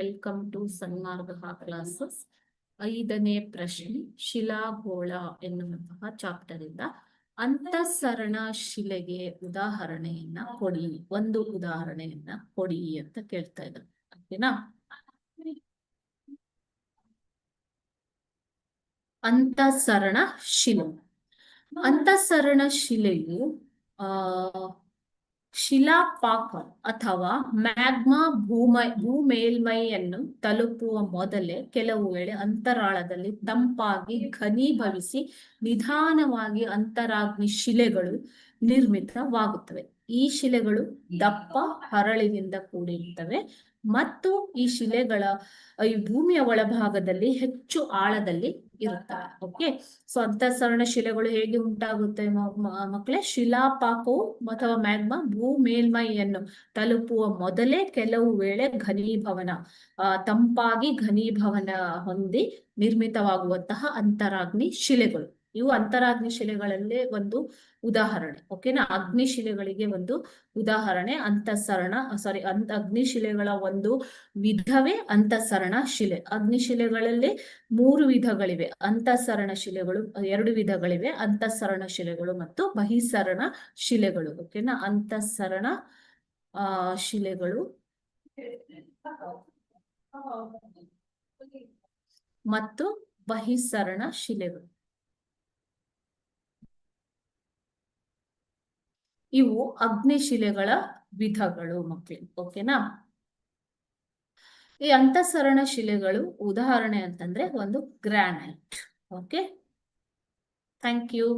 Welcome to Sanmarga classes. 5ನೇ ಪ್ರಶ್ನೆ, ಶಿಲಾಗೋಳ ಎನ್ನುವಂತಹ ಚಾಪ್ಟರ್ ಇಂದ ಅಂತಃಸರಣ ಶಿಲೆಗೆ ಉದಾಹರಣೆಯನ್ನ ಕೊಡಿ, ಒಂದು ಉದಾಹರಣೆಯನ್ನ ಕೊಡಿ ಅಂತ ಕೇಳ್ತಾ ಇದ್ದಾರೆ. ಓಕೆನಾ? ಅಂತಃಸರಣ ಶಿಲೆ. ಅಂತಃಸರಣ ಶಿಲೆಯು ಶಿಲಾಪಾಕ ಅಥವಾ ಮ್ಯಾಗ್ಮಾ ಭೂಮೇಲ್ಮೈಯನ್ನು ತಲುಪುವ ಮೊದಲೇ ಕೆಲವು ವೇಳೆ ಅಂತರಾಳದಲ್ಲಿ ತಂಪಾಗಿ ಘನೀಭವಿಸಿ ನಿಧಾನವಾಗಿ ಅಂತರಾಗ್ನಿ ಶಿಲೆಗಳು ನಿರ್ಮಿತವಾಗುತ್ತವೆ. ಈ ಶಿಲೆಗಳು ದಪ್ಪ ಹರಳಿನಿಂದ ಕೂಡಿರುತ್ತವೆ ಮತ್ತು ಈ ಶಿಲೆಗಳ ಈ ಭೂಮಿಯ ಒಳಭಾಗದಲ್ಲಿ ಹೆಚ್ಚು ಆಳದಲ್ಲಿ ಇರುತ್ತವೆ. ಓಕೆ, ಸೊ ಅಂತಃಸರಣ ಶಿಲೆಗಳು ಹೇಗೆ ಉಂಟಾಗುತ್ತೆ ಮಕ್ಕಳೇ? ಶಿಲಾಪಾಕವು ಅಥವಾ ಮ್ಯಾಗ್ಮಾ ಭೂ ಮೇಲ್ಮೈಯನ್ನು ತಲುಪುವ ಮೊದಲೇ ಕೆಲವು ವೇಳೆ ಘನೀಭವನ ತಂಪಾಗಿ ಘನೀಭವನ ಹೊಂದಿ ನಿರ್ಮಿತವಾಗುವಂತಹ ಅಂತರಾಗ್ನಿ ಶಿಲೆಗಳು. ಇವು ಅಂತರಾಗ್ನಿ ಶಿಲೆಗಳಲ್ಲೇ ಒಂದು ಉದಾಹರಣೆ. ಓಕೆನಾ? ಅಗ್ನಿಶಿಲೆಗಳಿಗೆ ಒಂದು ಉದಾಹರಣೆ ಅಂತಃಸರಣ ಅಗ್ನಿಶಿಲೆಗಳ ಒಂದು ವಿಧವೇ ಅಂತಃಸರಣ ಶಿಲೆ. ಅಗ್ನಿಶಿಲೆಗಳಲ್ಲಿ 3 ವಿಧಗಳಿವೆ. ಅಂತಃಸರಣ ಶಿಲೆಗಳು 2 ವಿಧಗಳಿವೆ, ಅಂತಃಸರಣ ಶಿಲೆಗಳು ಮತ್ತು ಬಹಿಸರಣ ಶಿಲೆಗಳು. ಓಕೆನಾ? ಅಂತಃಸರಣ ಶಿಲೆಗಳು ಮತ್ತು ಬಹಿಸರಣ ಶಿಲೆಗಳು, ಇವು ಅಗ್ನಿಶಿಲೆಗಳ ವಿಧಗಳು ಮಕ್ಕಳು. ಓಕೆನಾ? ಈ ಅಂತಃಸರಣ ಶಿಲೆಗಳು ಉದಾಹರಣೆ ಅಂತಂದ್ರೆ ಒಂದು ಗ್ರಾನೈಟ್. Okay, thank you.